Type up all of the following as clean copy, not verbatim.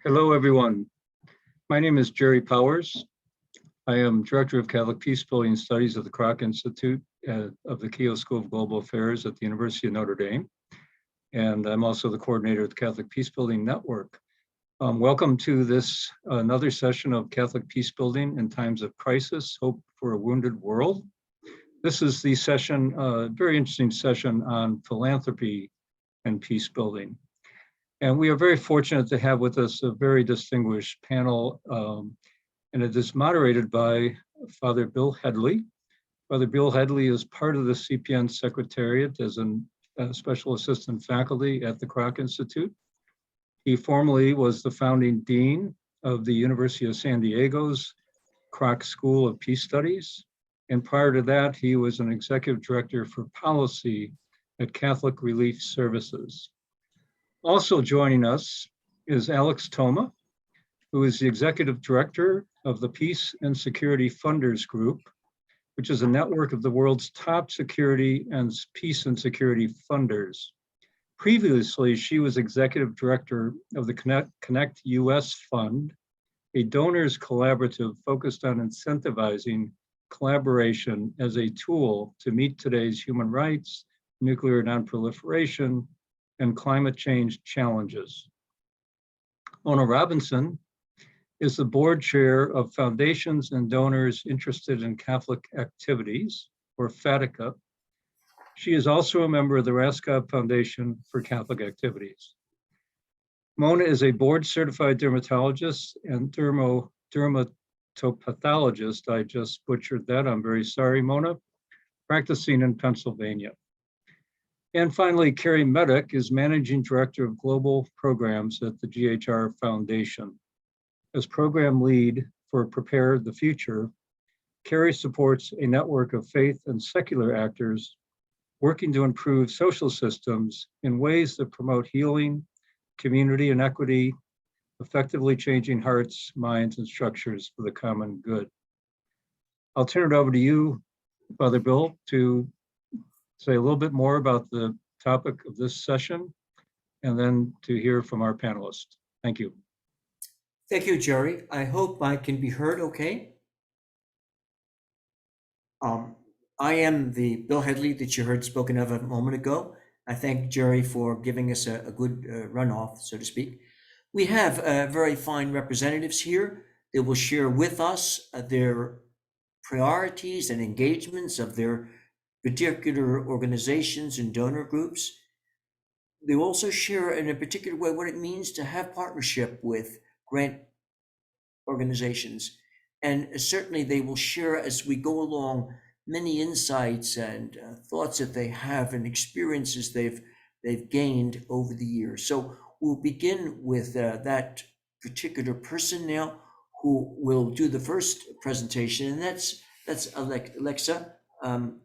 Hello, everyone. My name is Jerry Powers. I am Director of Catholic Peacebuilding Studies at the Kroc Institute of the Keough School of Global Affairs at the University of Notre Dame. And I'm also the coordinator of the Catholic Peacebuilding Network. Welcome to this another session of Catholic Peacebuilding in Times of Crisis, Hope for a Wounded World. This is the session, very interesting session on philanthropy and peacebuilding. And we are very fortunate to have with us a very distinguished panel, and it is moderated by Father Bill Headley. Father Bill Headley is part of the CPN Secretariat as a special assistant faculty at the Kroc Institute. He formerly was the founding dean of the University of San Diego's Kroc School of Peace Studies. And prior to that, he was an executive director for policy at Catholic Relief Services. Also joining us is Alex Toma, who is the executive director of the Peace and Security Funders Group, which is a network of the world's top security and peace and security funders. Previously, she was executive director of the Connect US Fund, a donors collaborative focused on incentivizing collaboration as a tool to meet today's human rights, nuclear nonproliferation, and climate change challenges. Mona Robinson is the board chair of Foundations and Donors Interested in Catholic Activities, or FADICA. She is also a member of the Raskob Foundation for Catholic Activities. Mona is a board certified dermatologist and dermatopathologist. I just butchered that, I'm very sorry, Mona, practicing in Pennsylvania. And finally, Kerry Medek is Managing Director of Global Programs at the GHR Foundation. As program lead for Prepare the Future, Kerry supports a network of faith and secular actors working to improve social systems in ways that promote healing, community and equity, effectively changing hearts, minds, and structures for the common good. I'll turn it over to you, Father Bill, to say a little bit more about the topic of this session, and then to hear from our panelists. Thank you. Thank you, Jerry. I hope I can be heard okay. I am the Bill Headley that you heard spoken of a moment ago. I thank Jerry for giving us a good runoff, so to speak. We have very fine representatives here that will share with us their priorities and engagements of their particular organizations and donor groups. They will also share in a particular way what it means to have partnership with grant organizations. And certainly they will share as we go along many insights and thoughts that they have and experiences they've gained over the years. So we'll begin with that particular person now who will do the first presentation, and that's Alexia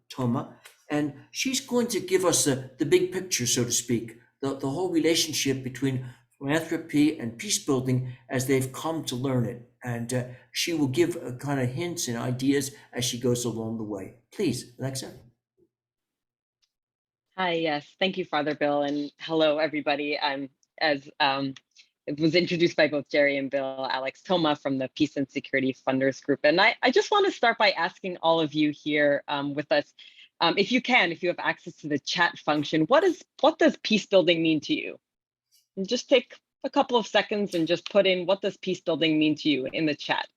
Toma, and she's going to give us the big picture, so to speak, the whole relationship between philanthropy and peace building as they've come to learn it. And she will give kind of hints and ideas as she goes along the way. Please, Alexia. Hi, yes, thank you, Father Bill, and hello, everybody. I'm, as it was introduced by both Jerry and Bill, Alex Toma from the Peace and Security Funders Group. And I just want to start by asking all of you here with us, if you have access to the chat function, what does peace building mean to you? And just take a couple of seconds and just put in, what does peace building mean to you in the chat?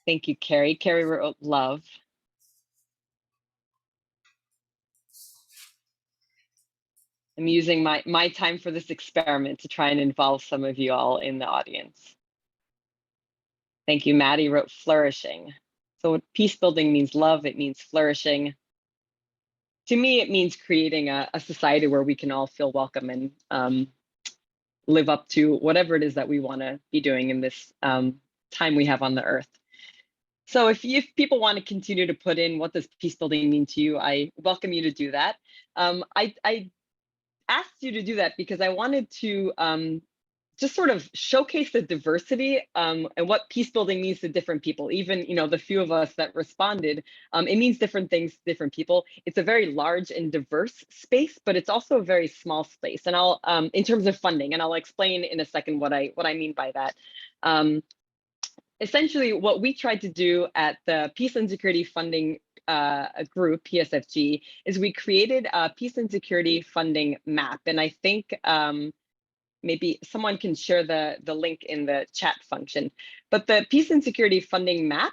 Thank you, Kerry. Kerry wrote love. I'm using my time for this experiment to try and involve some of you all in the audience. Thank you. Maddie wrote flourishing. So peace building means love, it means flourishing. To me, it means creating a society where we can all feel welcome and live up to whatever it is that we want to be doing in this time we have on the earth. So if people want to continue to put in, what does peace building mean to you, I welcome you to do that. I asked you to do that because I wanted to just sort of showcase the diversity and what peace building means to different people. Even, the few of us that responded, it means different things to different people. It's a very large and diverse space, but it's also a very small space. And I'll, in terms of funding, and I'll explain in a second what I mean by that. Essentially, what we tried to do at the Peace and Security Funding group, PSFG, is we created a peace and security funding map. And I think maybe someone can share the link in the chat function. But the peace and security funding map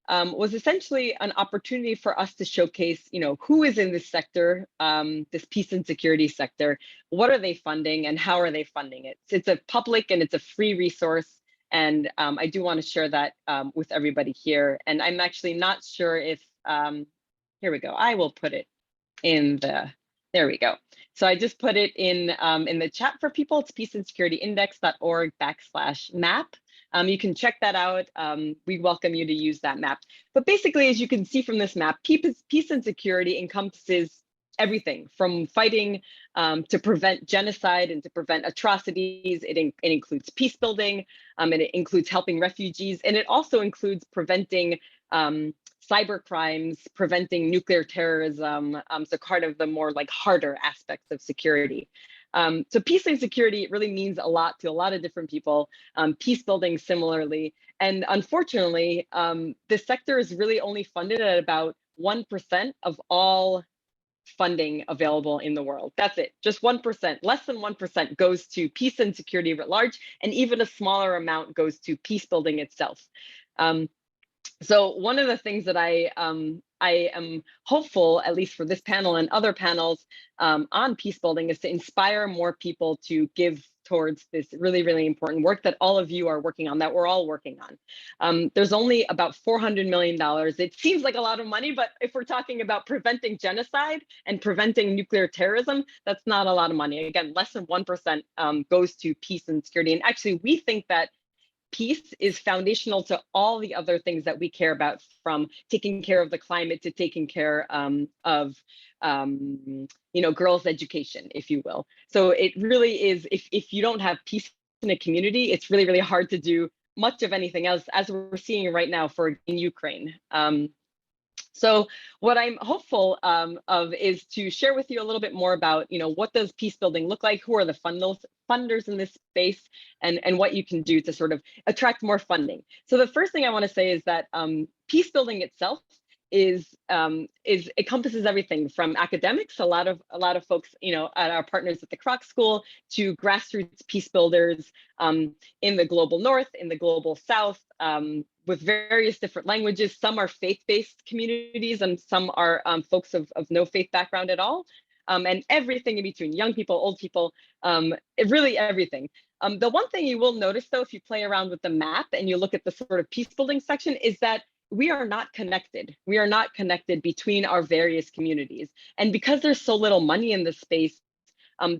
was essentially an opportunity for us to showcase, who is in this sector, this peace and security sector, what are they funding and how are they funding it? It's a public and it's a free resource. And I do want to share that with everybody here. And I'm actually not sure if, here we go, I will put it in the, there we go. So I just put it in the chat for people. It's peaceandsecurityindex.org/map. You can check that out. We welcome you to use that map. But basically, as you can see from this map, peace and security encompasses everything from fighting to prevent genocide and to prevent atrocities. It includes peace building, and it includes helping refugees, and it also includes preventing cyber crimes, preventing nuclear terrorism, so kind of the more like harder aspects of security. So peace and security really means a lot to a lot of different people, peace building similarly. And unfortunately, this sector is really only funded at about 1% of all funding available in the world. That's it, just 1%, less than 1% goes to peace and security writ large, and even a smaller amount goes to peace building itself. So one of the things that I am hopeful, at least for this panel and other panels on peace building, is to inspire more people to give towards this really, really important work that all of you are working on, that we're all working on. There's only about $400 million. It seems like a lot of money, but if we're talking about preventing genocide and preventing nuclear terrorism, that's not a lot of money. Again, less than 1% goes to peace and security. And actually, we think that peace is foundational to all the other things that we care about, from taking care of the climate to taking care of girls' education, if you will. So it really is, if you don't have peace in a community, it's really, really hard to do much of anything else, as we're seeing right now in Ukraine. So what I'm hopeful of is to share with you a little bit more about, what does peace building look like? Who are the funders in this space, and what you can do to sort of attract more funding. So the first thing I want to say is that peace building itself encompasses everything from academics, a lot of folks, at our partners at the Kroc School, to grassroots peace builders in the global north, in the global south, with various different languages. Some are faith-based communities, and some are folks of no faith background at all, and everything in between, young people, old people, really everything. The one thing you will notice, though, if you play around with the map and you look at the sort of peace building section, is that we are not connected. We are not connected between our various communities. And because there's so little money in this space,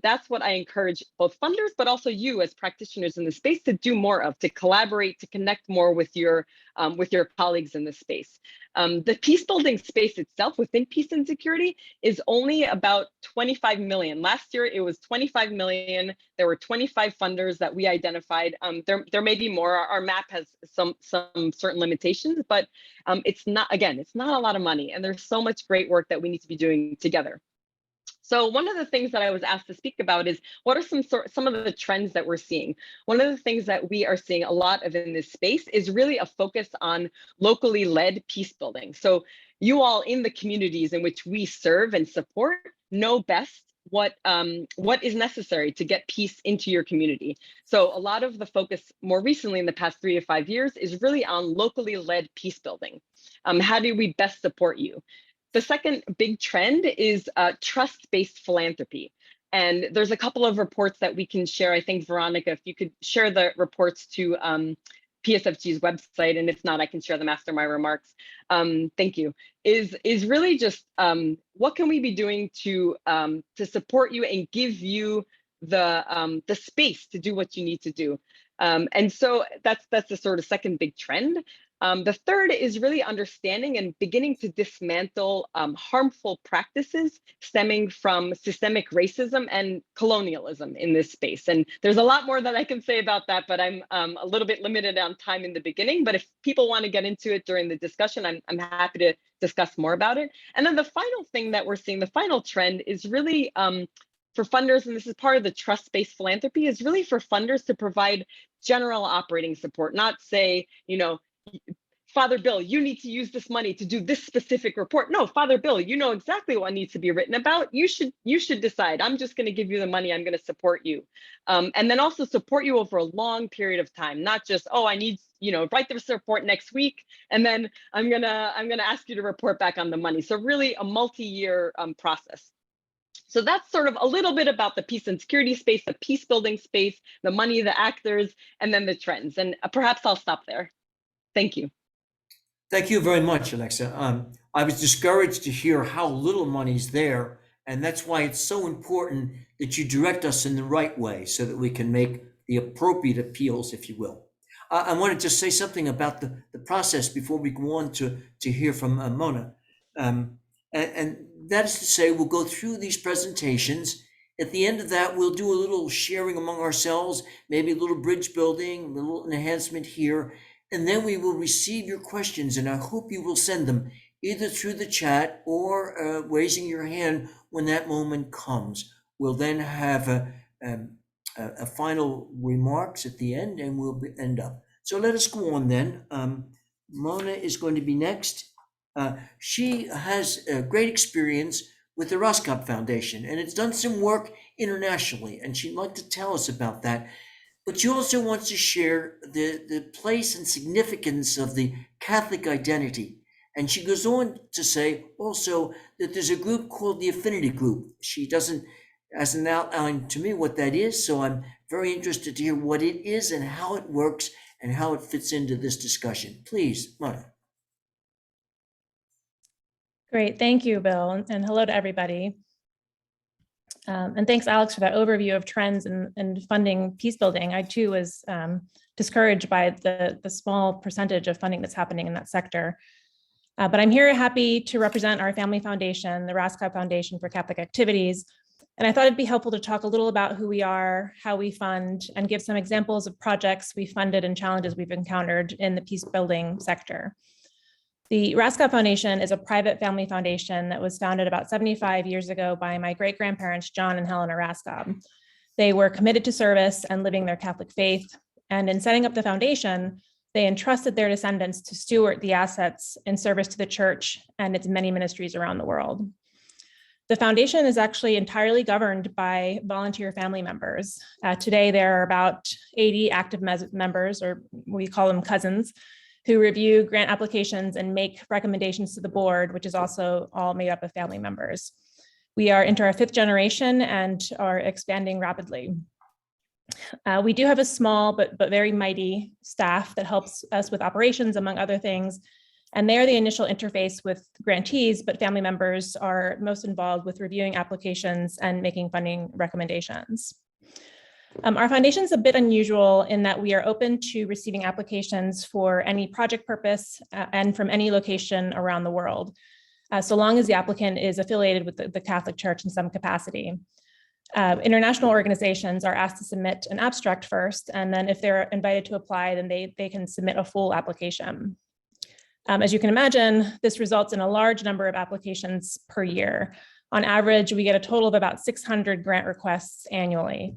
that's what I encourage both funders, but also you as practitioners in the space to do more of, to collaborate, to connect more with your colleagues in the space. The peace building space itself within peace and security is only about 25 million. Last year, it was 25 million. There were 25 funders that we identified. There may be more. Our map has some certain limitations, but it's not a lot of money. And there's so much great work that we need to be doing together. So one of the things that I was asked to speak about is, what are some of the trends that we're seeing? One of the things that we are seeing a lot of in this space is really a focus on locally led peace building. So you all in the communities in which we serve and support know best what is necessary to get peace into your community. So a lot of the focus more recently in the past 3 to 5 years is really on locally led peace building. How do we best support you? The second big trend is trust-based philanthropy. And there's a couple of reports that we can share. I think, Veronica, if you could share the reports to PSFG's website, and if not, I can share them after my remarks. Thank you. Is really just what can we be doing to support you and give you the space to do what you need to do. And so that's the sort of second big trend. The third is really understanding and beginning to dismantle harmful practices stemming from systemic racism and colonialism in this space. And there's a lot more that I can say about that, but I'm a little bit limited on time in the beginning. But if people want to get into it during the discussion, I'm happy to discuss more about it. And then the final thing that we're seeing, the final trend is really for funders, and this is part of the trust-based philanthropy, is really for funders to provide general operating support, not say, Father Bill, you need to use this money to do this specific report. No, Father Bill, you know exactly what needs to be written about. You should decide. I'm just going to give you the money. I'm going to support you, and then also support you over a long period of time. Not just, oh, I need, write this report next week, and then I'm gonna ask you to report back on the money. So really a multi-year process. So that's sort of a little bit about the peace and security space, the peace building space, the money, the actors, and then the trends. And perhaps I'll stop there. Thank you. Thank you very much, Alexia. I was discouraged to hear how little money's there, and that's why it's so important that you direct us in the right way so that we can make the appropriate appeals, if you will. I wanted to say something about the process before we go on to hear from Mona. And that is to say, we'll go through these presentations. At the end of that, we'll do a little sharing among ourselves, maybe a little bridge building, a little enhancement here, and then we will receive your questions, and I hope you will send them either through the chat or raising your hand when that moment comes. We'll then have a final remarks at the end, and we'll end up. So let us go on then. Mona is going to be next. She has a great experience with the Raskob Foundation, and it's done some work internationally, and she'd like to tell us about that. But she also wants to share the place and significance of the Catholic identity. And she goes on to say also that there's a group called the Affinity Group. She hasn't outlined to me what that is, so I'm very interested to hear what it is and how it works and how it fits into this discussion. Please, Mona. Great, thank you, Bill, and hello to everybody. And thanks, Alex, for that overview of trends and funding peace building. I too was discouraged by the small percentage of funding that's happening in that sector. But I'm here happy to represent our family foundation, the Rascal Foundation for Catholic Activities. And I thought it'd be helpful to talk a little about who we are, how we fund, and give some examples of projects we funded and challenges we've encountered in the peace building sector. The Rascal Foundation is a private family foundation that was founded about 75 years ago by my great-grandparents, John and Helena Raskob. They were committed to service and living their Catholic faith. And in setting up the foundation, they entrusted their descendants to steward the assets in service to the church and its many ministries around the world. The foundation is actually entirely governed by volunteer family members. Today, there are about 80 active members, or we call them cousins, who review grant applications and make recommendations to the board, which is also all made up of family members. We are into our 5th generation and are expanding rapidly. We do have a small but very mighty staff that helps us with operations, among other things, and they are the initial interface with grantees, but family members are most involved with reviewing applications and making funding recommendations. Our foundation is a bit unusual in that we are open to receiving applications for any project purpose and from any location around the world, so long as the applicant is affiliated with the Catholic Church in some capacity. International organizations are asked to submit an abstract first, and then if they're invited to apply, then they can submit a full application. As you can imagine, this results in a large number of applications per year. On average, we get a total of about 600 grant requests annually.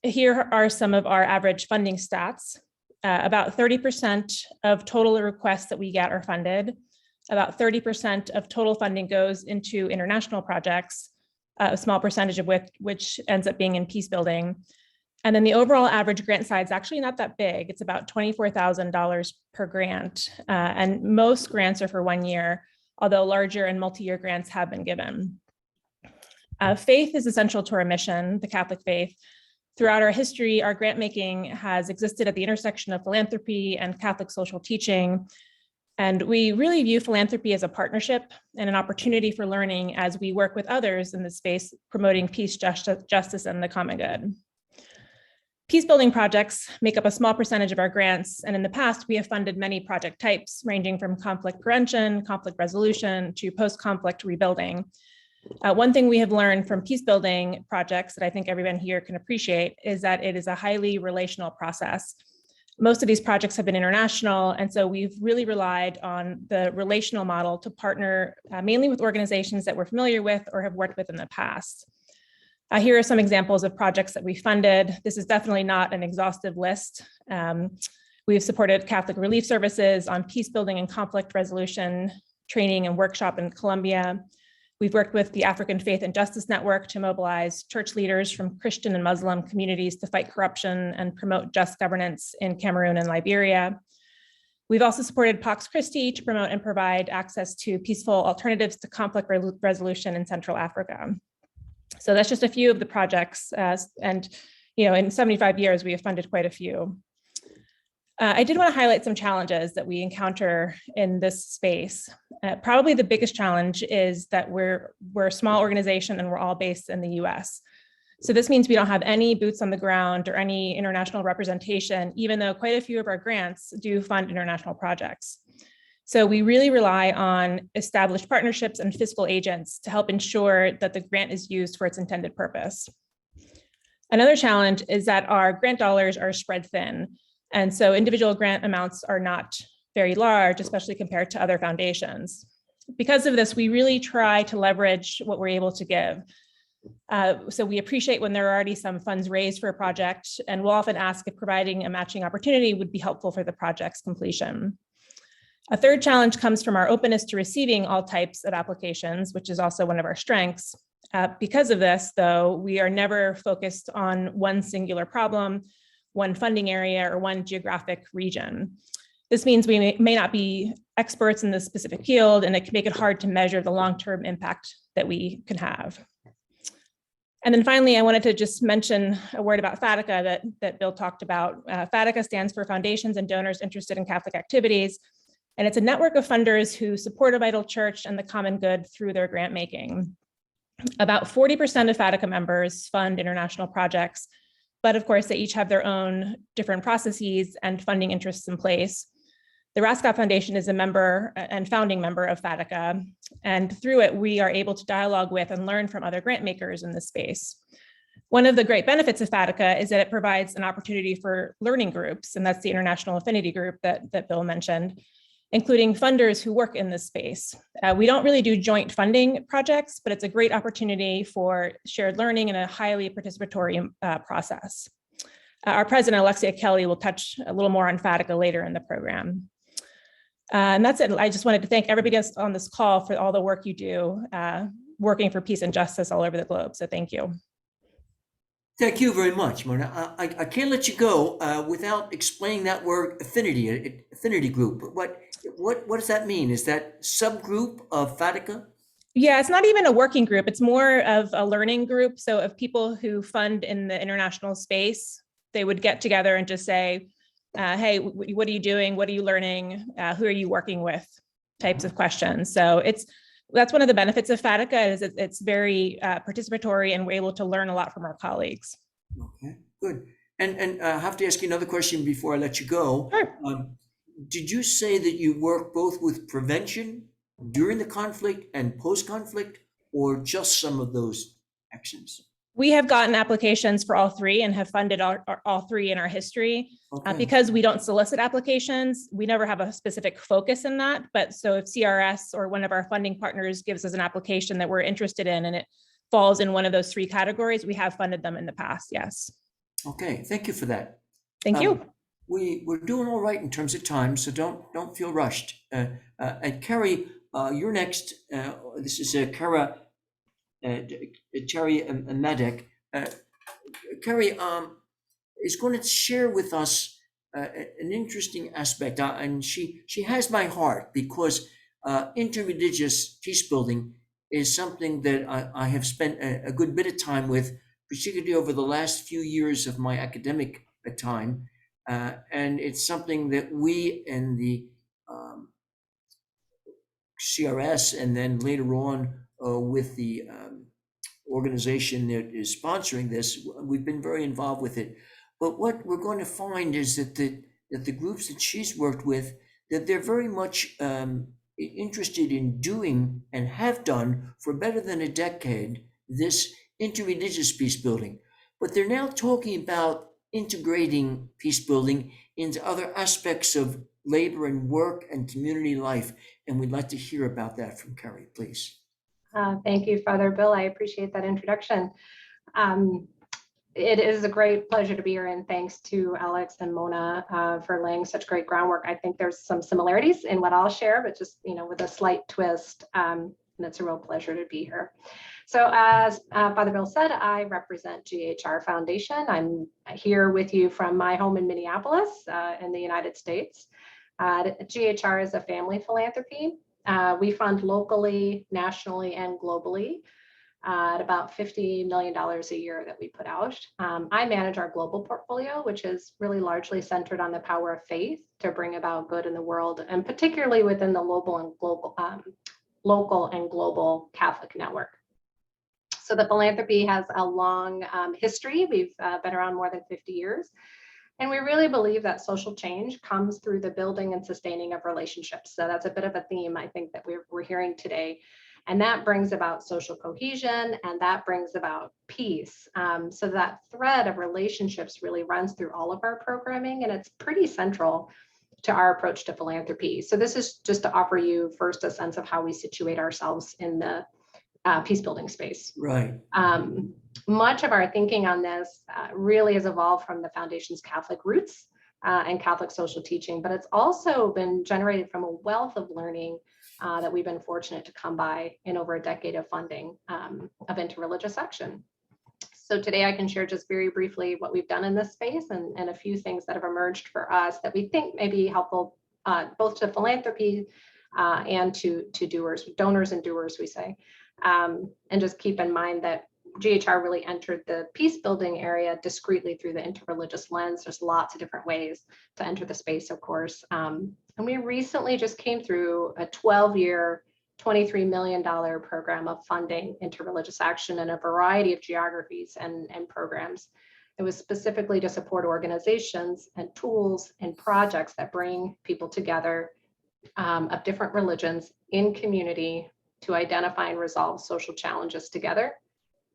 Here are some of our average funding stats. About 30% of total requests that we get are funded. About 30% of total funding goes into international projects, a small percentage of which ends up being in peace building. And then the overall average grant size is actually not that big. It's about $24,000 per grant. And most grants are for 1 year, although larger and multi-year grants have been given. Faith is essential to our mission, the Catholic faith. Throughout our history, our grant making has existed at the intersection of philanthropy and Catholic social teaching. And we really view philanthropy as a partnership and an opportunity for learning as we work with others in this space, promoting peace, justice, and the common good. Peacebuilding projects make up a small percentage of our grants, and in the past, we have funded many project types ranging from conflict prevention, conflict resolution, to post-conflict rebuilding. One thing we have learned from peacebuilding projects that I think everyone here can appreciate is that it is a highly relational process. Most of these projects have been international, and so we've really relied on the relational model to partner mainly with organizations that we're familiar with or have worked with in the past. Here are some examples of projects that we funded. This is definitely not an exhaustive list. We've supported Catholic Relief Services on peacebuilding and conflict resolution training and workshop in Colombia. We've worked with the African Faith and Justice Network to mobilize church leaders from Christian and Muslim communities to fight corruption and promote just governance in Cameroon and Liberia. We've also supported Pax Christi to promote and provide access to peaceful alternatives to conflict resolution in Central Africa. So that's just a few of the projects, and in 75 years, we have funded quite a few. I did want to highlight some challenges that we encounter in this space. Probably the biggest challenge is that we're a small organization and we're all based in the US. So this means we don't have any boots on the ground or any international representation, even though quite a few of our grants do fund international projects. So we really rely on established partnerships and fiscal agents to help ensure that the grant is used for its intended purpose. Another challenge is that our grant dollars are spread thin. And so individual grant amounts are not very large, especially compared to other foundations. Because of this, we really try to leverage what we're able to give. So we appreciate when there are already some funds raised for a project, and we'll often ask if providing a matching opportunity would be helpful for the project's completion. A third challenge comes from our openness to receiving all types of applications, which is also one of our strengths. Because of this, though, we are never focused on one singular problem, one funding area, or one geographic region. This means we may not be experts in this specific field, and it can make it hard to measure the long-term impact that we can have. And then finally, I wanted to just mention a word about FADICA that Bill talked about. FADICA stands for Foundations and Donors Interested in Catholic Activities, and it's a network of funders who support a vital church and the common good through their grant making. About 40% of FADICA members fund international projects, but of course, they each have their own different processes and funding interests in place. The Rascal Foundation is a member and founding member of FADICA, and through it, we are able to dialogue with and learn from other grant makers in this space. One of the great benefits of FADICA is that it provides an opportunity for learning groups, and that's the International Affinity Group that Bill mentioned, including funders who work in this space. We don't really do joint funding projects, but it's a great opportunity for shared learning in a highly participatory process. Our president, Alexia Kelley, will touch a little more on FADICA later in the program. And that's it. I just wanted to thank everybody on this call for all the work you do, working for peace and justice all over the globe. So thank you. Thank you very much, Mona. I can't let you go without explaining that word affinity group. What does that mean? Is that subgroup of FADICA? Yeah, it's not even a working group. It's more of a learning group. So of people who fund in the international space, they would get together and just say, hey, what are you doing? What are you learning? Who are you working with? Types of questions. So that's one of the benefits of FADICA is it's very participatory, and we're able to learn a lot from our colleagues. Okay, good. And I have to ask you another question before I let you go. Sure. Did you say that you work both with prevention during the conflict and post-conflict, or just some of those actions? We have gotten applications for all three and have funded all three in our history. Okay. Because we don't solicit applications, we never have a specific focus in that. But so if CRS or one of our funding partners gives us an application that we're interested in and it falls in one of those three categories, we have funded them in the past, yes. Okay, thank you for that. Thank you. We're doing all right in terms of time, so don't feel rushed. And Kerry, you're next. This is Kerry and Medek. Kerry is going to share with us an interesting aspect, and she has my heart, because interreligious peacebuilding is something that I have spent a good bit of time with, particularly over the last few years of my academic time. And it's something that we in the CRS, and then later on with the organization that is sponsoring this, we've been very involved with it. But what we're going to find is that the groups that she's worked with, that they're very much interested in doing and have done for better than a decade this interreligious peace building. But they're now talking about integrating peace building into other aspects of labor and work and community life. And we'd like to hear about that from Kerry, please. Thank you, Father Bill. I appreciate that introduction. It is a great pleasure to be here, and thanks to Alex and Mona for laying such great groundwork. I think there's some similarities in what I'll share, but just with a slight twist, and it's a real pleasure to be here. So as Father Bill said, I represent GHR Foundation. I'm here with you from my home in Minneapolis in the United States. GHR is a family philanthropy. We fund locally, nationally, and globally at about $50 million a year that we put out. I manage our global portfolio, which is really largely centered on the power of faith to bring about good in the world, and particularly within the local and global Catholic network. So the philanthropy has a long history. We've been around more than 50 years. And we really believe that social change comes through the building and sustaining of relationships. So that's a bit of a theme, I think, that we're hearing today. And that brings about social cohesion, and that brings about peace. So that thread of relationships really runs through all of our programming, and it's pretty central to our approach to philanthropy. So this is just to offer you first a sense of how we situate ourselves in the peace building space. Right. Much of our thinking on this really has evolved from the Foundation's Catholic roots and Catholic social teaching, but it's also been generated from a wealth of learning that we've been fortunate to come by in over a decade of funding of interreligious action. So today I can share just very briefly what we've done in this space and a few things that have emerged for us that we think may be helpful both to philanthropy and to donors and doers, we say. And just keep in mind that GHR really entered the peace building area discreetly through the interreligious lens. There's lots of different ways to enter the space, of course. And we recently just came through a 12-year, $23 million program of funding interreligious action in a variety of geographies and programs. It was specifically to support organizations and tools and projects that bring people together of different religions in community to identify and resolve social challenges together,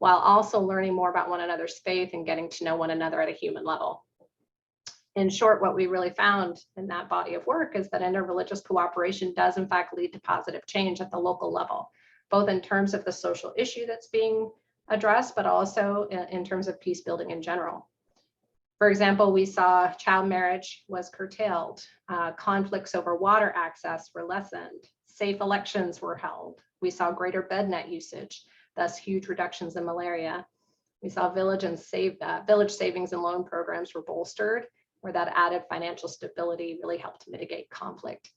while also learning more about one another's faith and getting to know one another at a human level. In short, what we really found in that body of work is that interreligious cooperation does in fact lead to positive change at the local level, both in terms of the social issue that's being addressed, but also in terms of peace building in general. For example, we saw child marriage was curtailed, conflicts over water access were lessened, safe elections were held. We saw greater bed net usage, thus huge reductions in malaria. We saw village savings and loan programs were bolstered, where that added financial stability really helped mitigate conflict.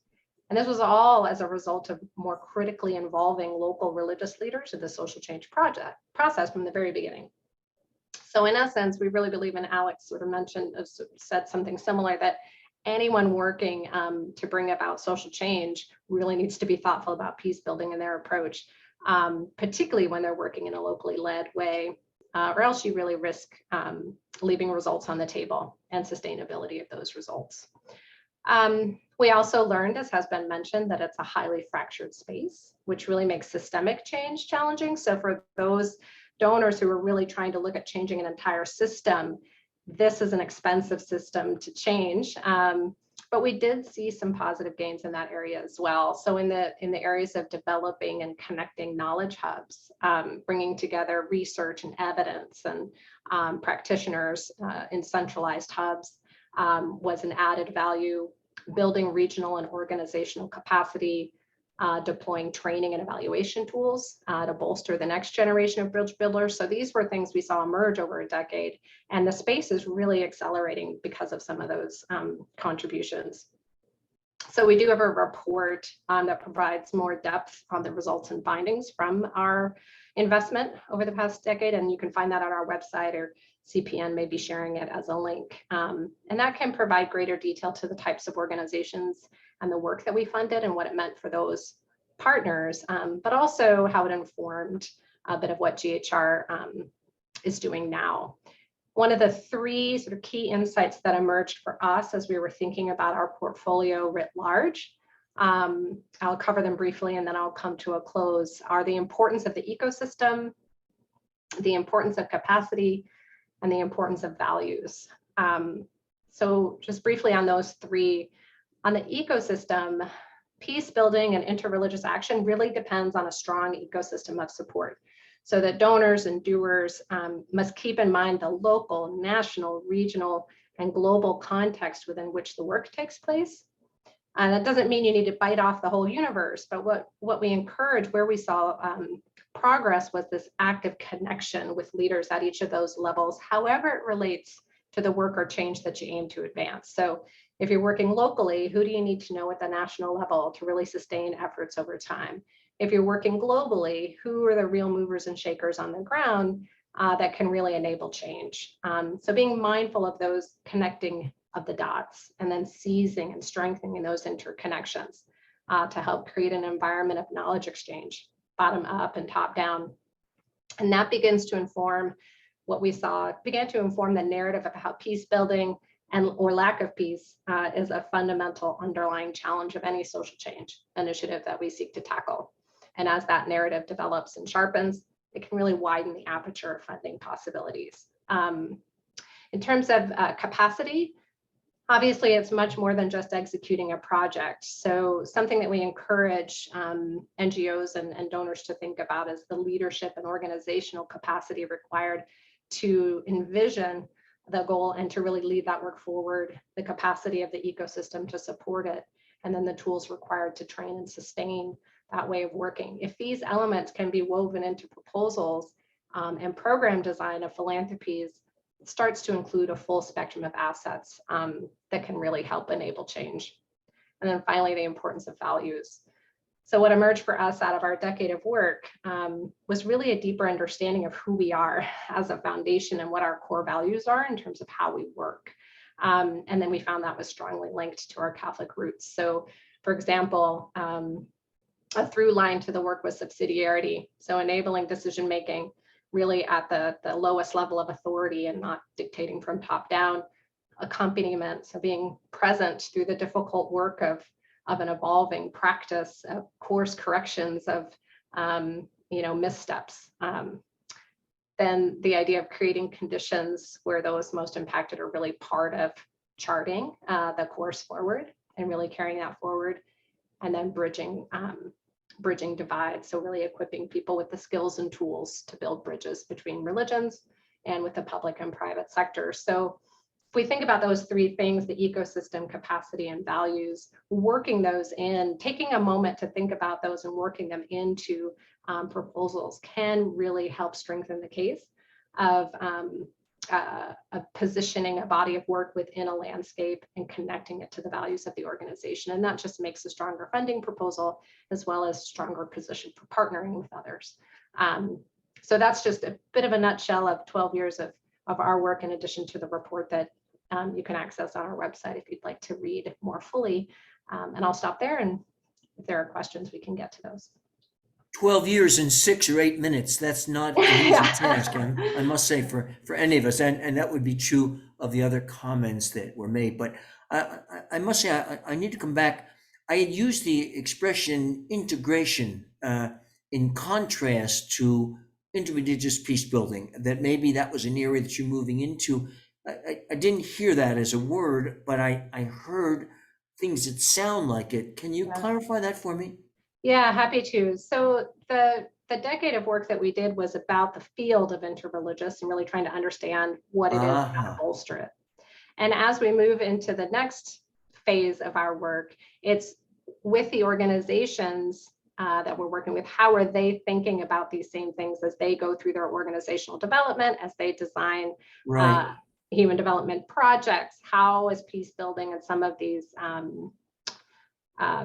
And this was all as a result of more critically involving local religious leaders in the social change process from the very beginning. So in essence, we really believe, and Alex sort of said something similar, that anyone working to bring about social change really needs to be thoughtful about peace building in their approach, particularly when they're working in a locally led way, or else you really risk leaving results on the table and sustainability of those results. We also learned, as has been mentioned, that it's a highly fractured space, which really makes systemic change challenging. So for those donors who are really trying to look at changing an entire system, this is an expensive system to change. But we did see some positive gains in that area as well. So in the areas of developing and connecting knowledge hubs, bringing together research and evidence and practitioners in centralized hubs was an added value. Building regional and organizational capacity, deploying training and evaluation tools to bolster the next generation of bridge builders. So these were things we saw emerge over a decade, and the space is really accelerating because of some of those contributions. So we do have a report that provides more depth on the results and findings from our investment over the past decade, and you can find that on our website, or CPN may be sharing it as a link. And that can provide greater detail to the types of organizations and the work that we funded and what it meant for those partners, but also how it informed a bit of what GHR is doing now. one of the three sort of key insights that emerged for us as we were thinking about our portfolio writ large, I'll cover them briefly and then I'll come to a close, are the importance of the ecosystem, the importance of capacity, and the importance of values. So just briefly on those three, on the ecosystem, peace building and interreligious action really depends on a strong ecosystem of support, so that donors and doers must keep in mind the local, national, regional, and global context within which the work takes place. And that doesn't mean you need to bite off the whole universe, but what we encourage, where we saw progress, was this active connection with leaders at each of those levels, however it relates to the work or change that you aim to advance. So if you're working locally, who do you need to know at the national level to really sustain efforts over time? If you're working globally, who are the real movers and shakers on the ground that can really enable change? So being mindful of those connecting of the dots and then seizing and strengthening those interconnections to help create an environment of knowledge exchange, bottom up and top down. And that begins to inform what we saw, began to inform the narrative of how peace building or lack of peace is a fundamental underlying challenge of any social change initiative that we seek to tackle. And as that narrative develops and sharpens, it can really widen the aperture of funding possibilities. In terms of capacity, obviously it's much more than just executing a project. So something that we encourage NGOs and donors to think about is the leadership and organizational capacity required to envision the goal and to really lead that work forward, the capacity of the ecosystem to support it, and then the tools required to train and sustain that way of working. If these elements can be woven into proposals and program design of philanthropies, it starts to include a full spectrum of assets that can really help enable change. And then finally, the importance of values. So what emerged for us out of our decade of work was really a deeper understanding of who we are as a foundation and what our core values are in terms of how we work. And then we found that was strongly linked to our Catholic roots. So for example, a through line to the work was subsidiarity. So enabling decision-making really at the lowest level of authority and not dictating from top down. Accompaniment, so being present through the difficult work of an evolving practice, of course corrections, of missteps. Then the idea of creating conditions where those most impacted are really part of charting the course forward and really carrying that forward, and then bridging divides. So really equipping people with the skills and tools to build bridges between religions and with the public and private sector. So if we think about those three things, the ecosystem, capacity, and values, working those in, taking a moment to think about those and working them into proposals can really help strengthen the case of positioning a body of work within a landscape and connecting it to the values of the organization. And that just makes a stronger funding proposal as well as stronger position for partnering with others. So that's just a bit of a nutshell of 12 years of our work, in addition to the report that you can access on our website if you'd like to read more fully. And I'll stop there, and if there are questions, we can get to those. 12 years in 6 or 8 minutes. That's not an easy task, I must say, for any of us. And that would be true of the other comments that were made. But I must say, I need to come back. I had used the expression integration in contrast to interreligious peace building, that maybe that was an area that you're moving into. I didn't hear that as a word, but I heard things that sound like it. Can you clarify that for me? Yeah, happy to. So the decade of work that we did was about the field of interreligious and really trying to understand what it is, how to bolster it. And as we move into the next phase of our work, it's with the organizations that we're working with. How are they thinking about these same things as they go through their organizational development, as they design human development projects? How is peace building and some of these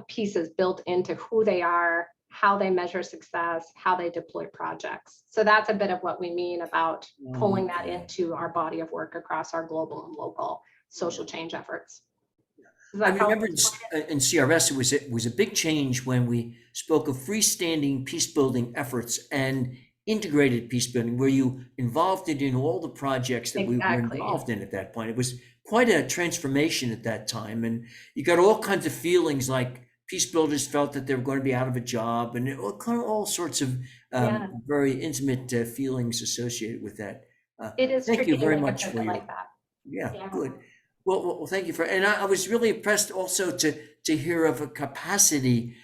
pieces built into who they are, how they measure success, how they deploy projects? So that's a bit of what we mean about pulling that into our body of work across our global and local social change efforts. I remember in CRS, it was a big change when we spoke of freestanding peace building efforts, and integrated peace building? Were you involved in all the projects that we were Exactly. involved in at that point? It was quite a transformation at that time, and you got all kinds of feelings like peace builders felt that they were going to be out of a job, and all sorts of Yeah. very intimate feelings associated with that. It is Thank you tricky to very make a much for pivot your like that. yeah, Yeah. good. Well, thank you for, and I was really impressed also to hear of a capacity.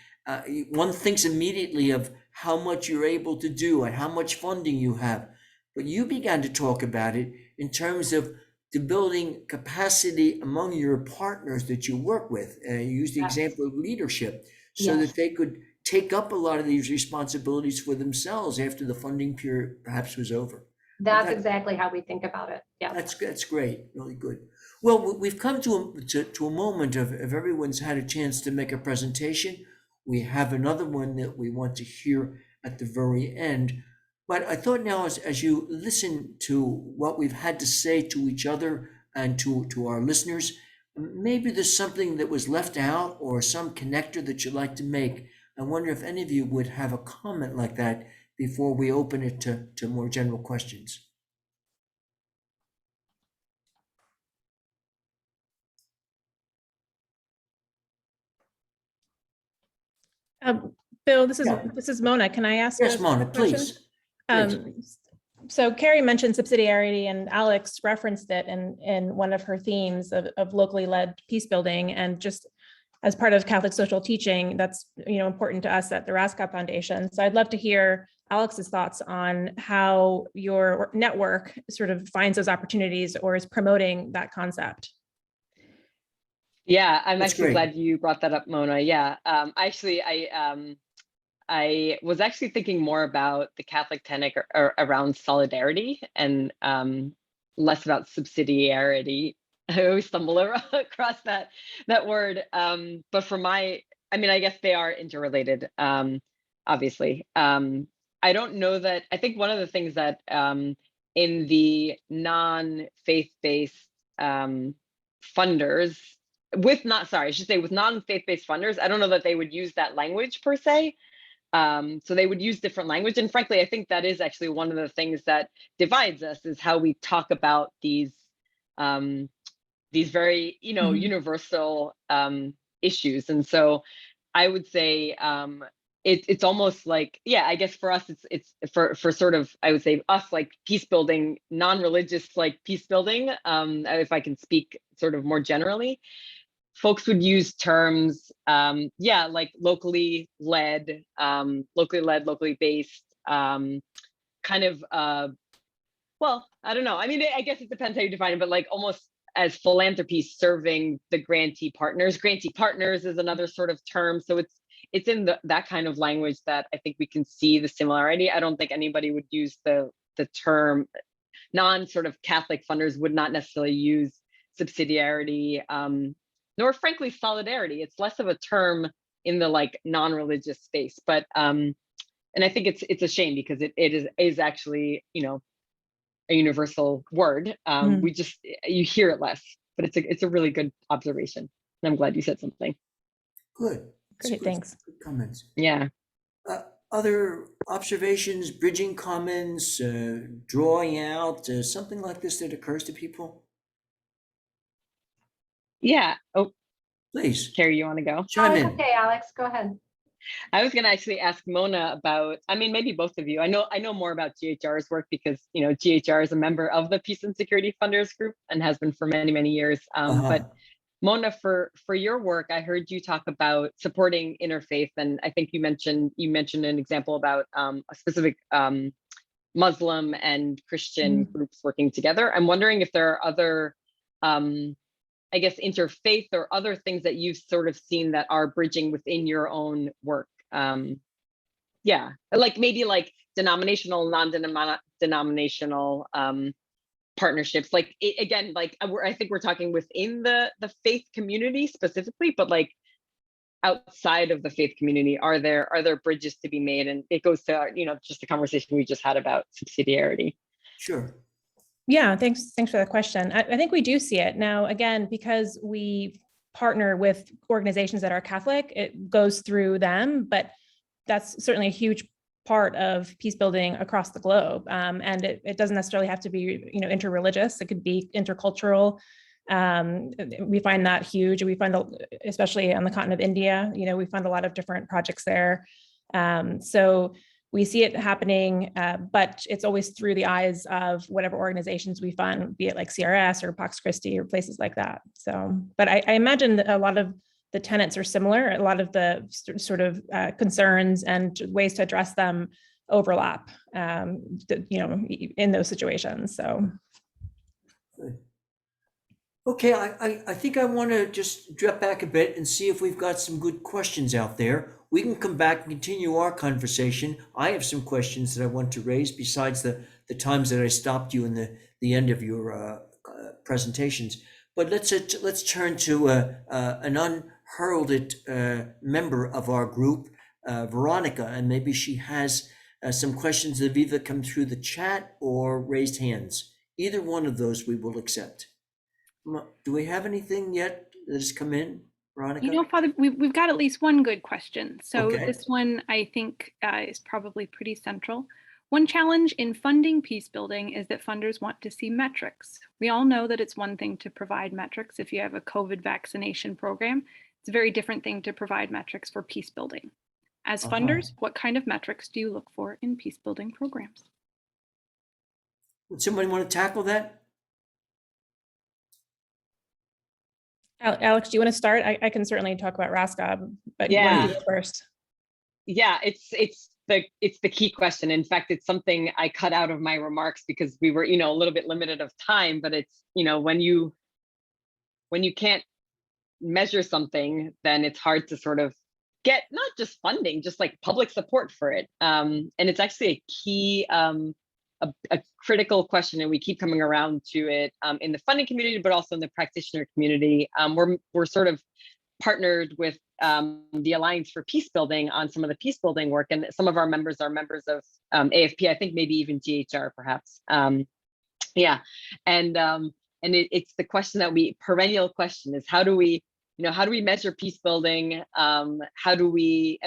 One thinks immediately of how much you're able to do and how much funding you have, but you began to talk about it in terms of the building capacity among your partners that you work with. You use the Yes. example of leadership so Yes. that they could take up a lot of these responsibilities for themselves after the funding period perhaps was over. That's Okay. exactly how we think about it. Yeah. That's great, really good. Well, we've come to a moment of everyone's had a chance to make a presentation. We have another one that we want to hear at the very end. But I thought now as you listen to what we've had to say to each other and to our listeners, maybe there's something that was left out or some connector that you'd like to make. I wonder if any of you would have a comment like that before we open it to more general questions. Bill, this Yeah. is Mona. Can I ask? Yes, a Mona, question? please. So Kerry mentioned subsidiarity, and Alex referenced it in one of her themes of locally led peace building, and just as part of Catholic social teaching, that's important to us at the Raskob Foundation. So I'd love to hear Alex's thoughts on how your network sort of finds those opportunities or is promoting that concept. Yeah, I'm That's actually great. glad you brought that up, Mona. Yeah, I was actually thinking more about the Catholic tenet around solidarity and less about subsidiarity. I always stumble across that word. But I guess they are interrelated, obviously. I don't know that, I think one of the things that in the non-faith-based funders, with non-faith-based funders, I don't know that they would use that language per se. So they would use different language. And frankly, I think that is actually one of the things that divides us, is how we talk about these very, universal issues. And so I would say it's almost like, yeah, I guess for us, it's for sort of, I would say us, like peace building, non-religious, like peace building, if I can speak sort of more generally. Folks would use terms, like locally led, locally based, kind of, well, I don't know. I mean, I guess it depends how you define it, but like almost as philanthropy serving the grantee partners. Grantee partners is another sort of term. So it's in that kind of language that I think we can see the similarity. I don't think anybody would use the term, non-sort of Catholic funders would not necessarily use subsidiarity, nor frankly solidarity. It's less of a term in the like non-religious space, but and I think it's a shame because it is actually a universal word. We just, you hear it less, but it's a really good observation, and I'm glad you said something. Good. Great, thanks. Good comments. Yeah. Other observations, bridging comments, drawing out, something like this that occurs to people? Yeah. Oh, Please. Kerry, you want to go? Chime in. Okay, Alex, go ahead. I was going to actually ask Mona about, maybe both of you. I know more about GHR's work because, GHR is a member of the Peace and Security Funders Group and has been for many, many years. But Mona, for your work, I heard you talk about supporting interfaith, and I think you mentioned an example about a specific Muslim and Christian groups working together. I'm wondering if there are other, I guess, interfaith or other things that you've sort of seen that are bridging within your own work. Yeah, like maybe like denominational, non-denominational partnerships. Like again, like I think we're talking within the faith community specifically, but like outside of the faith community, are there bridges to be made? And it goes to just the conversation we just had about subsidiarity. Sure. Yeah, thanks for the question. I think we do see it now. Again, because we partner with organizations that are Catholic, it goes through them, but that's certainly a huge part of peace building across the globe. And it doesn't necessarily have to be, interreligious. It could be intercultural. We find that huge. We find, especially on the continent of India, we find a lot of different projects there. So we see it happening, but it's always through the eyes of whatever organizations we fund, be it like CRS or Pax Christi or places like that. So, but I imagine that a lot of the tenets are similar. A lot of the sort of concerns and ways to address them overlap, in those situations. So. Good. Okay, I think I want to just drop back a bit and see if we've got some good questions out there. We can come back and continue our conversation. I have some questions that I want to raise besides the times that I stopped you in the end of your presentations. But let's turn to an unheralded member of our group, Veronica, and maybe she has some questions that have either come through the chat or raised hands. Either one of those we will accept. Do we have anything yet that has come in, Veronica? Father, we've got at least one good question. So Okay. This one I think is probably pretty central. One challenge in funding peace building is that funders want to see metrics. We all know that it's one thing to provide metrics if you have a COVID vaccination program. It's a very different thing to provide metrics for peace building. As funders, what kind of metrics do you look for in peace building programs? Would somebody want to tackle that? Alex, do you want to start? I can certainly talk about Raskob, but Yeah. why don't you go first? Yeah, it's the key question. In fact, it's something I cut out of my remarks because we were, a little bit limited of time, but it's, when you can't measure something, then it's hard to sort of get not just funding, just like public support for it. And it's actually a key, a critical question, and we keep coming around to it in the funding community, but also in the practitioner community. We're sort of partnered with the Alliance for Peace Building on some of the peace building work, and some of our members are members of AFP, I think maybe even GHR perhaps. Yeah, and it's the question that perennial question is how do we measure peace building? How do we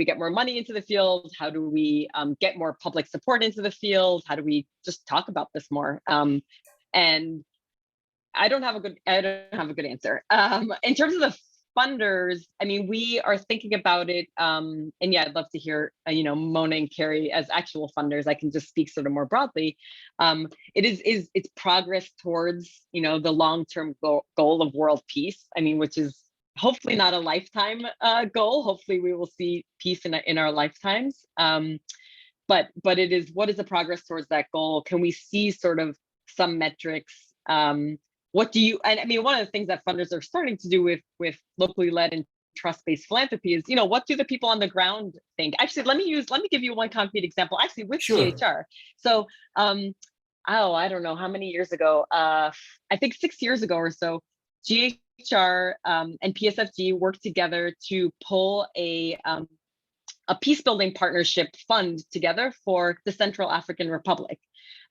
get more money into the field? How do we get more public support into the field? How do we just talk about this more? And I don't have a good answer. In terms of the funders, I mean, we are thinking about it. And yeah, I'd love to hear, Mona and Kerry as actual funders. I can just speak sort of more broadly. It's progress towards, the long-term goal of world peace. I mean, which is hopefully not a lifetime goal. Hopefully we will see peace in our lifetimes. But it is, what is the progress towards that goal? Can we see sort of some metrics? What do you, and I mean, one of the things that funders are starting to do with locally led and trust-based philanthropy is, what do the people on the ground think? Actually, let me give you one concrete example, actually with Sure. GHR. So, I don't know how many years ago, I think 6 years ago or so, GHR and PSFG worked together to pull a peace building partnership fund together for the Central African Republic.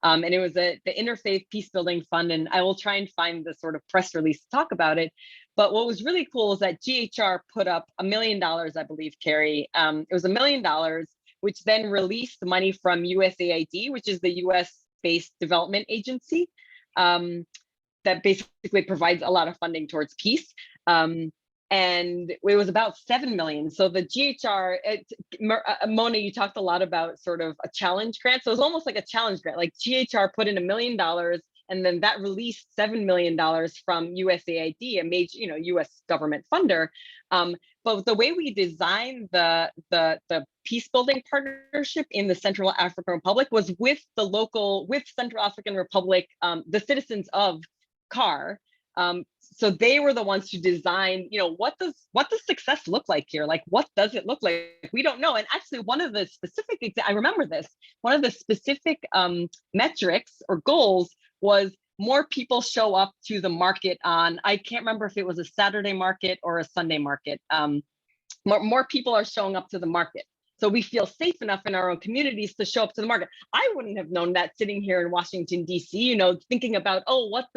And it was the Interfaith Peace Building Fund, and I will try and find the sort of press release to talk about it. But what was really cool is that GHR put up $1 million, I believe, Kerry. It was $1 million, which then released money from USAID, which is the US-based development agency that basically provides a lot of funding towards peace. And it was about 7 million. So the GHR, Mona, you talked a lot about sort of a challenge grant. So it was almost like a challenge grant, like GHR put in $1 million and then that released $7 million from USAID, a major, US government funder. But the way we designed the peace building partnership in the Central African Republic was with Central African Republic, the citizens of CAR. So they were the ones who designed, what does success look like here? Like, what does it look like? We don't know. And actually one of the specific, I remember this, one of the specific metrics or goals was more people show up to the market on, I can't remember if it was a Saturday market or a Sunday market. More people are showing up to the market. So we feel safe enough in our own communities to show up to the market. I wouldn't have known that sitting here in Washington, DC, thinking about, what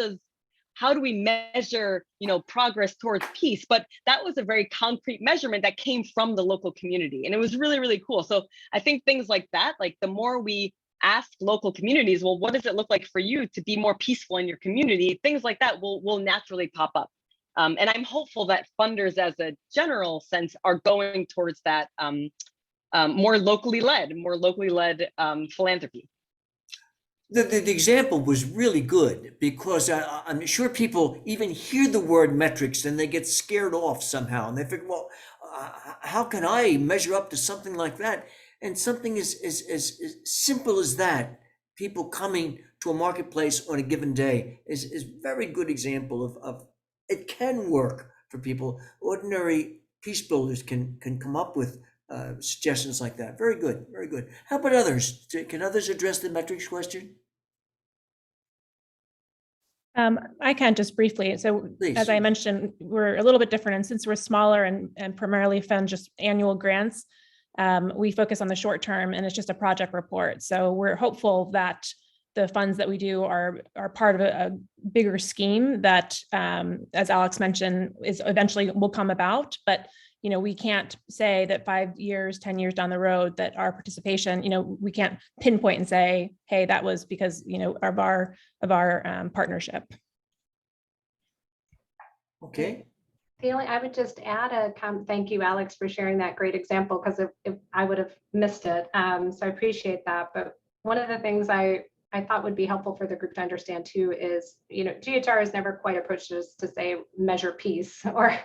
how do we measure, progress towards peace? But that was a very concrete measurement that came from the local community. And it was really, really cool. So I think things like that, like the more we ask local communities, well, what does it look like for you to be more peaceful in your community? Things like that will naturally pop up. And I'm hopeful that funders as a general sense are going towards that more locally led philanthropy. The example was really good because I'm sure people even hear the word metrics and they get scared off somehow, and they figure, well, how can I measure up to something like that? And something as simple as that, people coming to a marketplace on a given day is very good example of it can work for people. Ordinary peace builders can come up with suggestions like that. Very good, very good. How about others? Can others address the metrics question? I can just briefly. So Please. as I mentioned, we're a little bit different. And since we're smaller and primarily fund just annual grants, we focus on the short term and it's just a project report. So we're hopeful that the funds that we do are part of a bigger scheme that, as Alex mentioned, is eventually will come about. But we can't say that 5 years, 10 years down the road that our participation, we can't pinpoint and say, hey, that was because, of our partnership. Okay. I would just add a comment. Thank you, Alex, for sharing that great example, because if I would have missed it. So I appreciate that. But one of the things I thought would be helpful for the group to understand too is, GHR has never quite approached us to say measure peace or,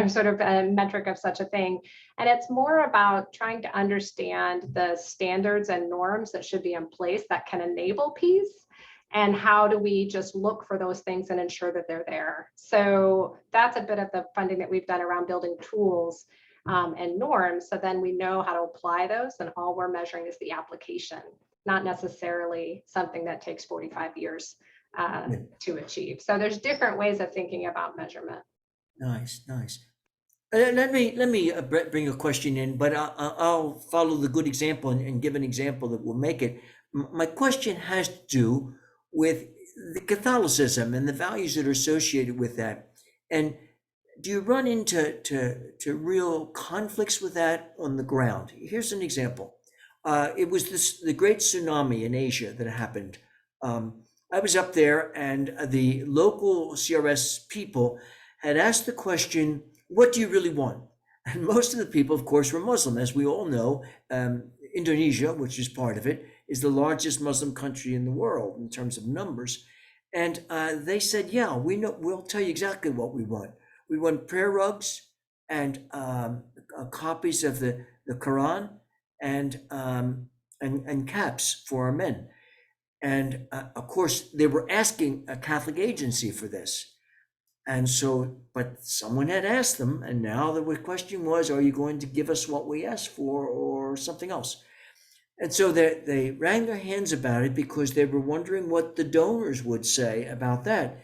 sort of a metric of such a thing. And it's more about trying to understand the standards and norms that should be in place that can enable peace. And how do we just look for those things and ensure that they're there? So that's a bit of the funding that we've done around building tools and norms. So then we know how to apply those, and all we're measuring is the application, not necessarily something that takes 45 years to achieve. So there's different ways of thinking about measurement. Nice. Let me bring a question in, but I'll follow the good example and give an example that will make it. My question has to do with the Catholicism and the values that are associated with that. And do you run into real conflicts with that on the ground? Here's an example. It was the great tsunami in Asia that happened. I was up there, and the local CRS people had asked the question, what do you really want? And most of the people, of course, were Muslim. As we all know, Indonesia, which is part of it, is the largest Muslim country in the world in terms of numbers. And they said, yeah, we'll tell you exactly what we want. We want prayer rugs and copies of the Quran and caps for our men. And of course, they were asking a Catholic agency for this. And so, but someone had asked them, and now the question was, are you going to give us what we asked for or something else? And so they wrung their hands about it because they were wondering what the donors would say about that.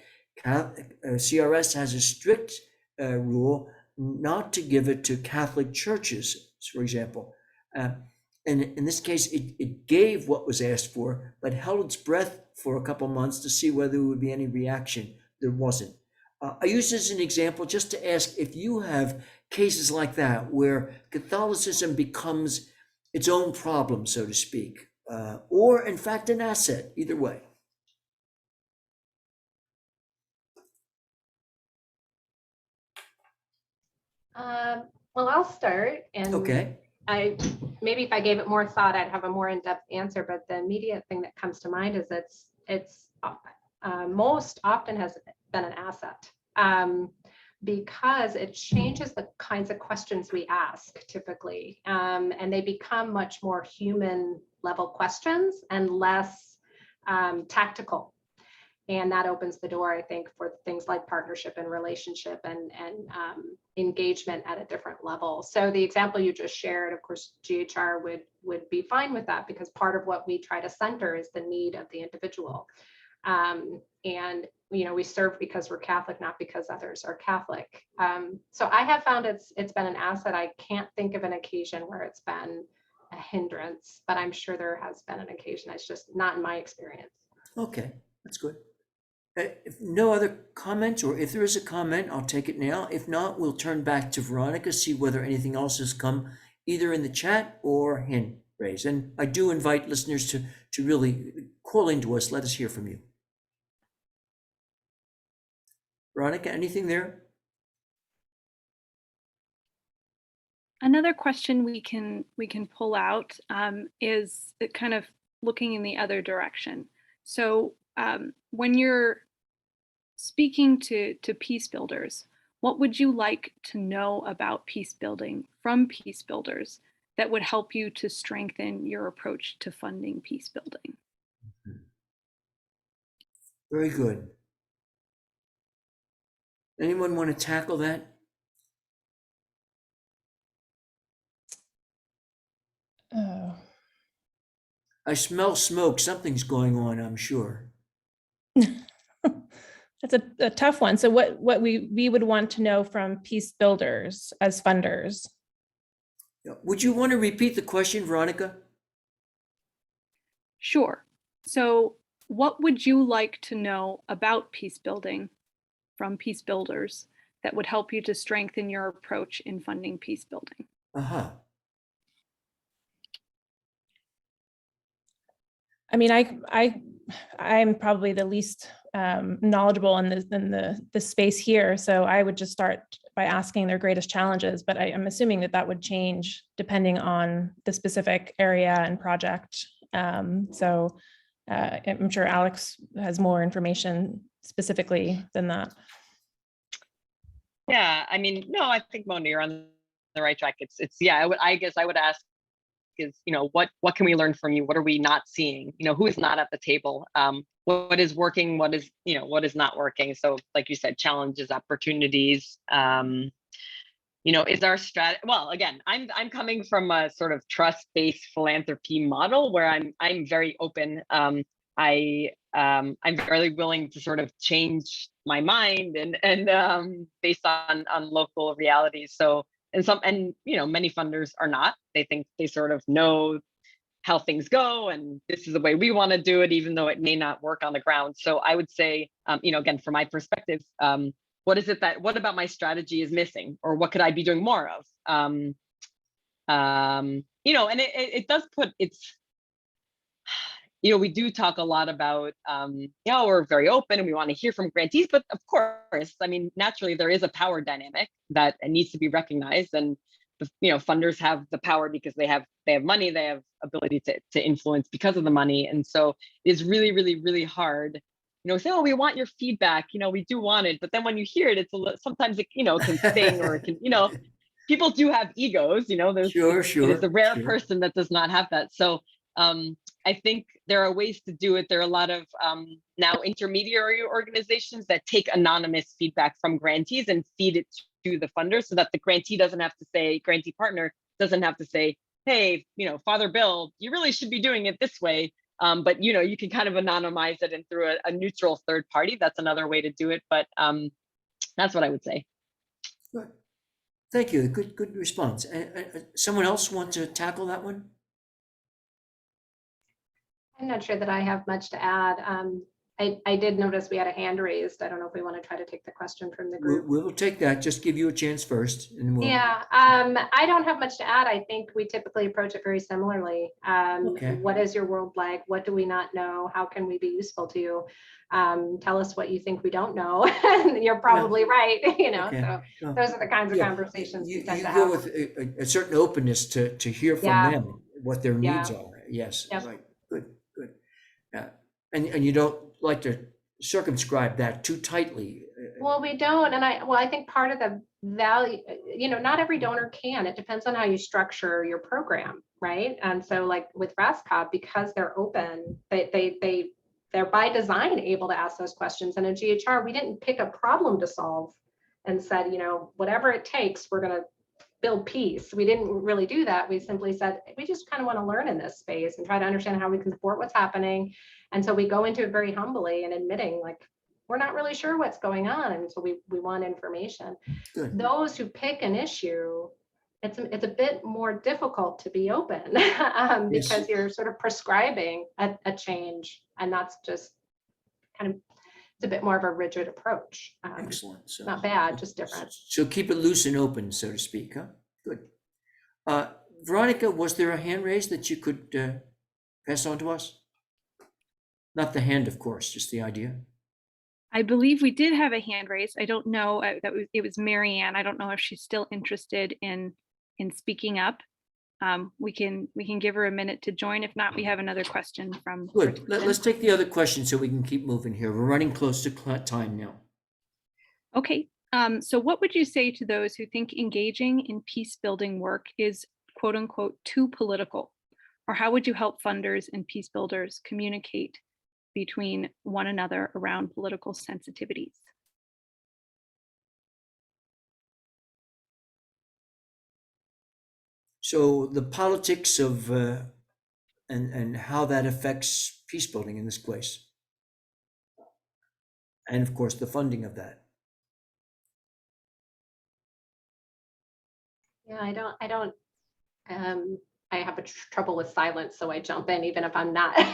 CRS has a strict rule not to give it to Catholic churches, for example. And in this case, it gave what was asked for, but held its breath for a couple months to see whether there would be any reaction. There wasn't. I use this as an example just to ask if you have cases like that where Catholicism becomes its own problem, so to speak, or in fact an asset, either way. Well, I'll start. And okay. Maybe if I gave it more thought, I'd have a more in-depth answer. But the immediate thing that comes to mind is it's most often has been an asset. Because it changes the kinds of questions we ask typically, and they become much more human level questions and less tactical. And that opens the door, I think, for things like partnership and relationship and engagement at a different level. So the example you just shared, of course, GHR would be fine with that, because part of what we try to center is the need of the individual. And we serve because we're Catholic, not because others are Catholic. So I have found it's been an asset. I can't think of an occasion where it's been a hindrance, but I'm sure there has been an occasion. It's just not in my experience. Okay, that's good. If no other comments, or if there is a comment, I'll take it now. If not, we'll turn back to Veronica, see whether anything else has come either in the chat or hand raised. And I do invite listeners to really call into us. Let us hear from you. Veronica, anything there? Another question we can pull out is kind of looking in the other direction. So when you're speaking to peace builders, what would you like to know about peace building from peace builders that would help you to strengthen your approach to funding peace building? Very good. Anyone want to tackle that? Oh. I smell smoke. Something's going on, I'm sure. That's a tough one. So what we would want to know from peace builders as funders. Would you want to repeat the question, Veronica? Sure. So what would you like to know about peace building from peace builders that would help you to strengthen your approach in funding peace building? Uh-huh. I mean, I'm probably the least knowledgeable in the space here, so I would just start by asking their greatest challenges. But I'm assuming that would change depending on the specific area and project. So I'm sure Alex has more information specifically than that. Yeah, I mean, no, I think Mona, you're on the right track. It's yeah, I guess I would ask is, what can we learn from you? What are we not seeing? Who is not at the table? What is working? What is not working? So like you said, challenges, opportunities. Is our strategy? Well, again, I'm coming from a sort of trust-based philanthropy model where I'm very open. I'm very willing to sort of change my mind and based on local realities. So many funders are not. They think they sort of know how things go and this is the way we want to do it, even though it may not work on the ground. So I would say, again, from my perspective, what about my strategy is missing, or what could I be doing more of? And it does put we do talk a lot about, we're very open and we want to hear from grantees, but of course, I mean, naturally there is a power dynamic that needs to be recognized, and funders have the power because they have money, they have ability to influence because of the money, and so it's really, really, really hard. Say, oh, we want your feedback. We do want it, but then when you hear it, it's sometimes it can sting, or it can people do have egos. There's there's the rare person that does not have that. So I think there are ways to do it. There are a lot of now intermediary organizations that take anonymous feedback from grantees and feed it to the funder, so that the grantee partner doesn't have to say, hey, Father Bill, you really should be doing it this way. But you can kind of anonymize it and through a neutral third party. That's another way to do it. But that's what I would say. Good. Thank you. Good response. Someone else want to tackle that one? I'm not sure that I have much to add. I did notice we had a hand raised. I don't know if we want to try to take the question from the group. We'll take that. Just give you a chance first. And we'll... Yeah, I don't have much to add. I think we typically approach it very similarly. Okay. What is your world like? What do we not know? How can we be useful to you? Tell us what you think we don't know. You're probably right. Okay. So those are the kinds of conversations you tend to go have. with a certain openness to hear from them what their needs are. Yes. Yep. Right. Good. Yeah. And you don't like to circumscribe that too tightly. Well, we don't. And I think part of the value, not every donor can. It depends on how you structure your program, right? And so like with Raskob, because they're open, they're by design able to ask those questions. And in GHR, we didn't pick a problem to solve and said, whatever it takes, we're going to build peace. We didn't really do that. We simply said, we just kind of want to learn in this space and try to understand how we can support what's happening. And so we go into it very humbly and admitting like, we're not really sure what's going on. And so we want information. Good. Those who pick an issue, it's a bit more difficult to be open because you're sort of prescribing a change. And that's just kind of it's a bit more of a rigid approach. Excellent. So, Not bad, just different. So keep it loose and open, so to speak, huh? Good. Veronica, was there a hand raised that you could pass on to us? Not the hand, of course, just the idea. I believe we did have a hand raised. I don't know, it was Marianne. I don't know if she's still interested in speaking up. We can give her a minute to join. If not, we have another question from. Good. Let's take the other question so we can keep moving here. We're running close to time now. Okay. So what would you say to those who think engaging in peace building work is quote unquote too political? Or how would you help funders and peace builders communicate between one another around political sensitivities? So the politics of and how that affects peace building in this place, and of course the funding of that. Yeah, I have trouble with silence, so I jump in even if I'm not the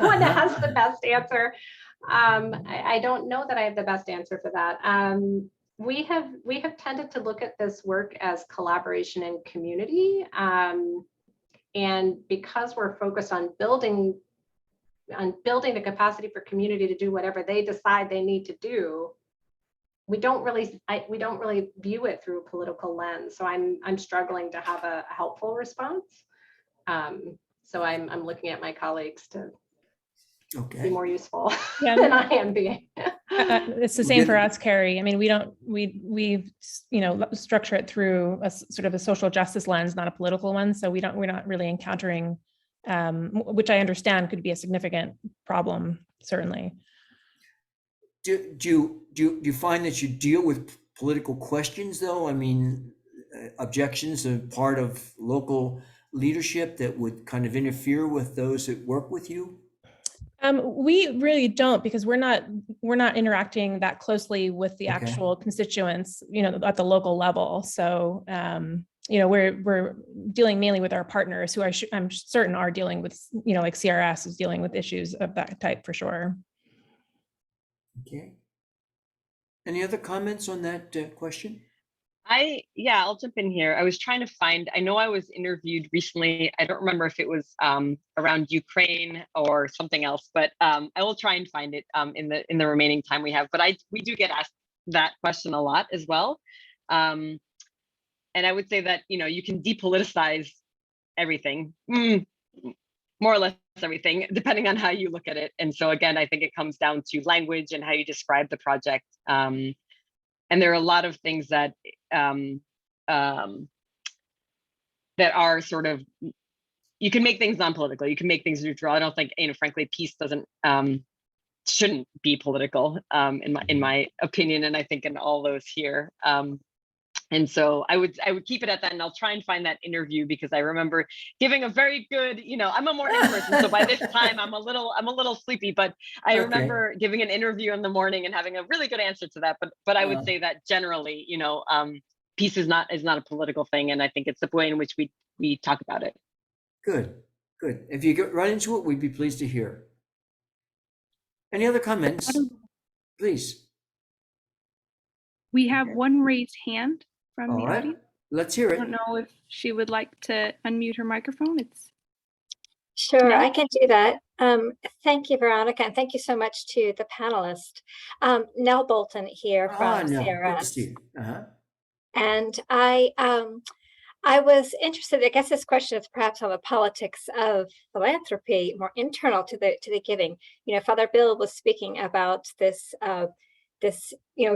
one that has the best answer. I don't know that I have the best answer for that. We have tended to look at this work as collaboration and community. And because we're focused on building the capacity for community to do whatever they decide they need to do, we don't really view it through a political lens. So I'm struggling to have a helpful response. So I'm looking at my colleagues to be more useful than I am being. It's the same for us, Kerry. I mean, we structure it through a sort of a social justice lens, not a political one. So we're not really encountering, which I understand could be a significant problem, certainly. Do you find that you deal with political questions though? I mean, objections are part of local leadership that would kind of interfere with those that work with you? We really don't, because we're not interacting that closely with the actual constituents, at the local level. So, we're dealing mainly with our partners who I'm certain are dealing with, like CRS is dealing with issues of that type for sure. Okay. Any other comments on that question? I'll jump in here. I was trying to find, I know I was interviewed recently. I don't remember if it was around Ukraine or something else, but I will try and find it in the remaining time we have. But we do get asked that question a lot as well. And I would say that, you can depoliticize everything, more or less everything, depending on how you look at it. And so again, I think it comes down to language and how you describe the project. And there are a lot of things that that are sort of, you can make things non-political, you can make things neutral. I don't think, frankly, peace shouldn't be political in my opinion, and I think in all those here. And so I would keep it at that, and I'll try and find that interview, because I remember giving a very good, I'm a morning person, so by this time I'm a little sleepy, but I remember giving an interview in the morning and having a really good answer to that. But I would say that generally, peace is not a political thing, and I think it's the way in which we talk about it. Good. If you get right into it, we'd be pleased to hear. Any other comments, please? We have one raised hand from the audience. Let's hear it. I don't know if she would like to unmute her microphone. Sure, I can do that. Thank you, Veronica, and thank you so much to the panelists. Nell Bolton here from CRS. And I was interested, I guess this question is perhaps on the politics of philanthropy, more internal to the giving. Father Bill was speaking about this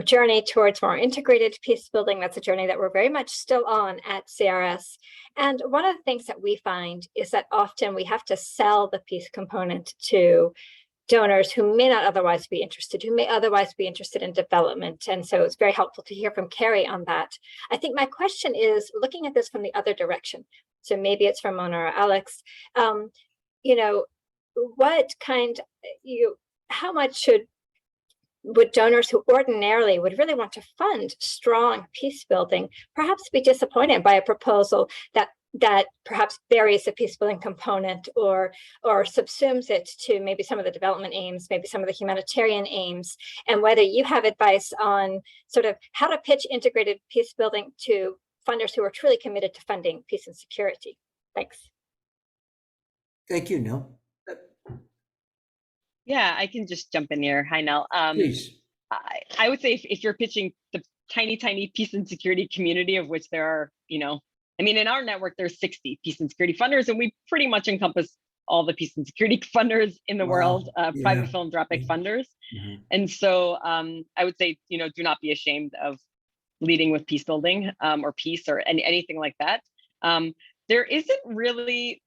journey towards more integrated peace building. That's a journey that we're very much still on at CRS. And one of the things that we find is that often we have to sell the peace component to donors who may not otherwise be interested, who may otherwise be interested in development. And so it's very helpful to hear from Kerry on that. I think my question is looking at this from the other direction. So maybe it's from Mona or Alex. How much would donors who ordinarily would really want to fund strong peace building perhaps be disappointed by a proposal that that perhaps buries the peace building component or subsumes it to maybe some of the development aims, maybe some of the humanitarian aims, and whether you have advice on sort of how to pitch integrated peace building to funders who are truly committed to funding peace and security. Thanks. Thank you, Nell. Yeah, I can just jump in here. Hi, Nell. Please. I would say if you're pitching the tiny peace and security community, of which there are, I mean, in our network, there's 60 peace and security funders, and we pretty much encompass all the peace and security funders in the world, private philanthropic funders. And so I would say, do not be ashamed of leading with peace building or peace or anything like that. There isn't really,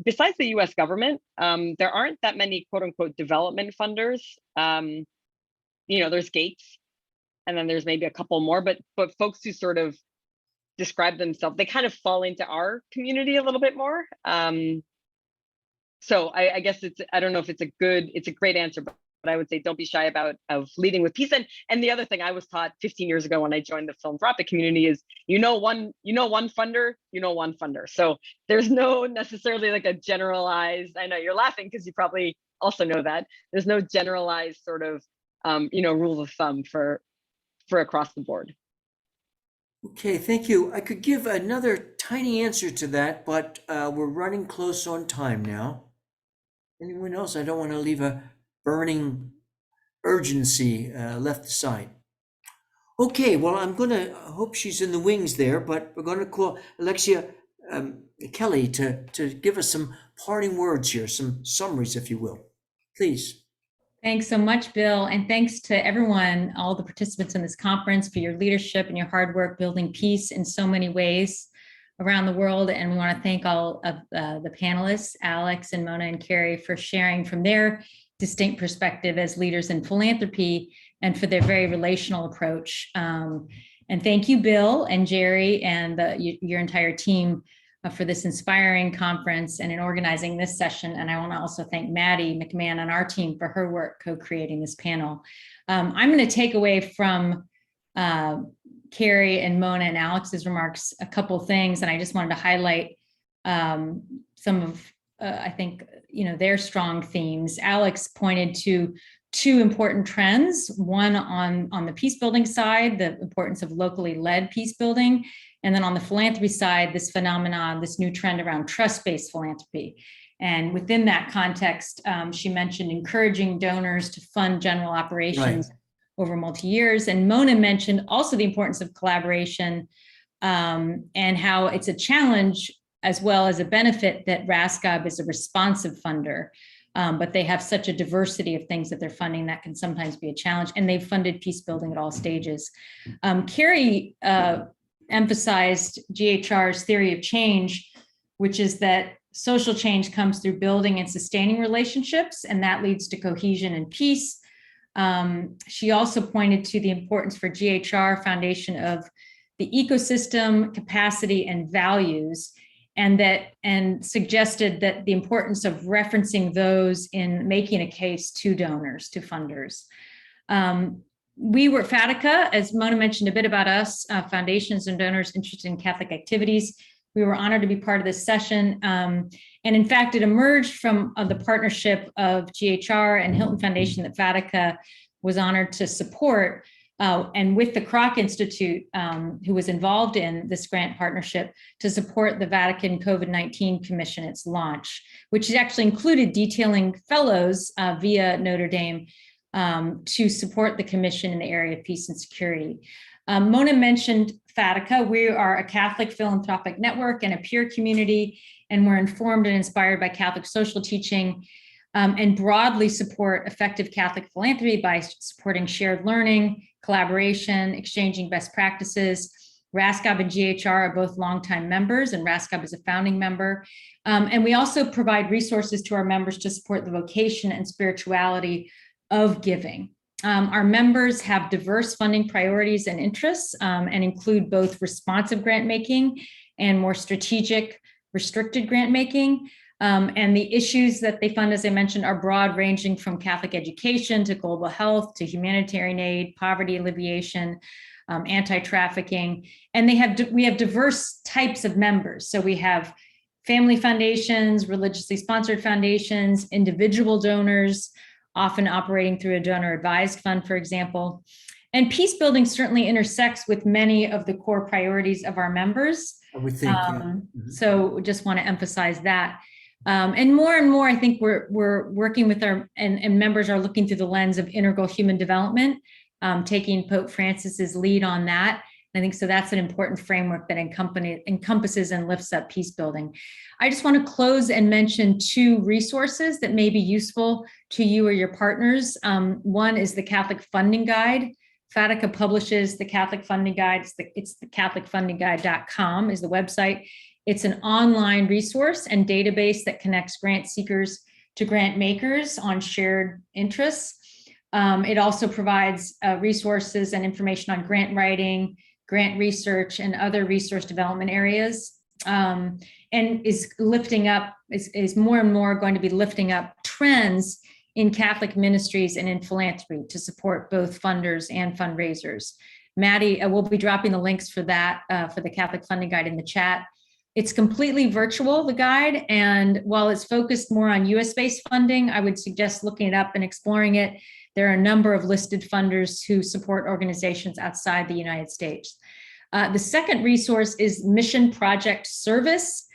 besides the US government, there aren't that many quote unquote development funders. There's Gates, and then there's maybe a couple more, but folks who sort of describe themselves, they kind of fall into our community a little bit more. So I guess I don't know if it's a great answer, but I would say don't be shy of leading with peace. And the other thing I was taught 15 years ago when I joined the philanthropic community is, one funder. So there's no necessarily like a generalized, I know you're laughing because you probably also know that, there's no generalized sort of, rules of thumb for across the board. Okay, thank you. I could give another tiny answer to that, but we're running close on time now. Anyone else? I don't want to leave a burning urgency left aside. Okay, well, I'm going to hope she's in the wings there, but we're going to call Alexia Kelley to give us some parting words here, some summaries, if you will. Please. Thanks so much, Bill. And thanks to everyone, all the participants in this conference, for your leadership and your hard work building peace in so many ways around the world. And we want to thank all of the panelists, Alex and Mona and Kerry, for sharing from their distinct perspective as leaders in philanthropy and for their very relational approach. And thank you, Bill and Jerry and your entire team for this inspiring conference and in organizing this session. And I want to also thank Maddie McMahon on our team for her work co-creating this panel. I'm going to take away from Kerry and Mona and Alex's remarks a couple things, and I just wanted to highlight some of, I think, their strong themes. Alex pointed to two important trends, one on the peace building side, the importance of locally led peace building, and then on the philanthropy side, this phenomenon, this new trend around trust-based philanthropy. And within that context, she mentioned encouraging donors to fund general operations over multi-years. And Mona mentioned also the importance of collaboration and how it's a challenge as well as a benefit that Raskob is a responsive funder. But they have such a diversity of things that they're funding that can sometimes be a challenge. And they've funded peace building at all stages. Kerry emphasized GHR's theory of change, which is that social change comes through building and sustaining relationships, and that leads to cohesion and peace. She also pointed to the importance for GHR foundation of the ecosystem, capacity, and values, and suggested that the importance of referencing those in making a case to donors, to funders. We were FADICA, as Mona mentioned a bit about us, foundations and donors interested in Catholic activities. We were honored to be part of this session. And in fact, it emerged from the partnership of GHR and Hilton Foundation that FADICA was honored to support. And with the Kroc Institute, who was involved in this grant partnership to support the Vatican COVID-19 Commission, its launch, which actually included detailing fellows via Notre Dame to support the commission in the area of peace and security. Mona mentioned FADICA. We are a Catholic philanthropic network and a peer community, and we're informed and inspired by Catholic social teaching and broadly support effective Catholic philanthropy by supporting shared learning, collaboration, exchanging best practices. Raskob and GHR are both longtime members, and Raskob is a founding member. And we also provide resources to our members to support the vocation and spirituality of giving. Our members have diverse funding priorities and interests and include both responsive grant making and more strategic, restricted grant making. And the issues that they fund, as I mentioned, are broad, ranging from Catholic education to global health to humanitarian aid, poverty alleviation, anti-trafficking, and we have diverse types of members. So we have family foundations, religiously sponsored foundations, individual donors, often operating through a donor advised fund, for example. And peace building certainly intersects with many of the core priorities of our members. I would think, So just want to emphasize that. And more, I think we're working with and members are looking through the lens of integral human development, taking Pope Francis's lead on that. I think so that's an important framework that encompasses and lifts up peace building. I just want to close and mention 2 resources that may be useful to you or your partners. One is the Catholic Funding Guide. FADICA publishes the Catholic Funding Guide. It's the catholicfundingguide.com is the website. It's an online resource and database that connects grant seekers to grant makers on shared interests. It also provides resources and information on grant writing, grant research, and other resource development areas, and is lifting up, is more and more going to be lifting up trends in Catholic ministries and in philanthropy to support both funders and fundraisers. Maddie will be dropping the links for that, for the Catholic Funding Guide in the chat. It's completely virtual, the guide, and while it's focused more on US-based funding, I would suggest looking it up and exploring it. There are a number of listed funders who support organizations outside the United States. The second resource is Mission Project Service.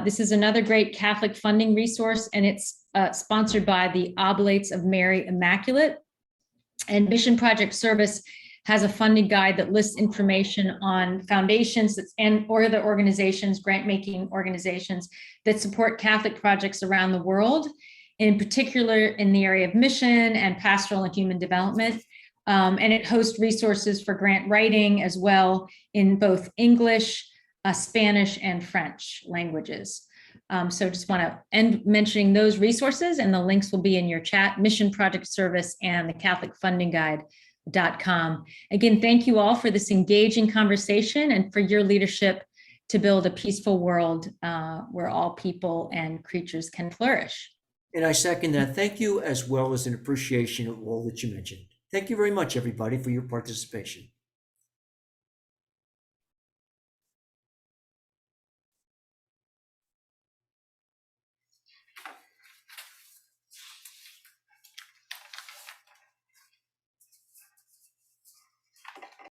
This is another great Catholic funding resource, and it's sponsored by the Oblates of Mary Immaculate. And Mission Project Service has a funding guide that lists information on foundations or other organizations, grant-making organizations that support Catholic projects around the world, in particular in the area of mission and pastoral and human development. And it hosts resources for grant writing as well in both English, Spanish, and French languages. So just want to end mentioning those resources, and the links will be in your chat, Mission Project Service and the Catholic Funding Guide.com. Again, thank you all for this engaging conversation and for your leadership to build a peaceful world where all people and creatures can flourish. And I second that. Thank you, as well as an appreciation of all that you mentioned. Thank you very much, everybody, for your participation.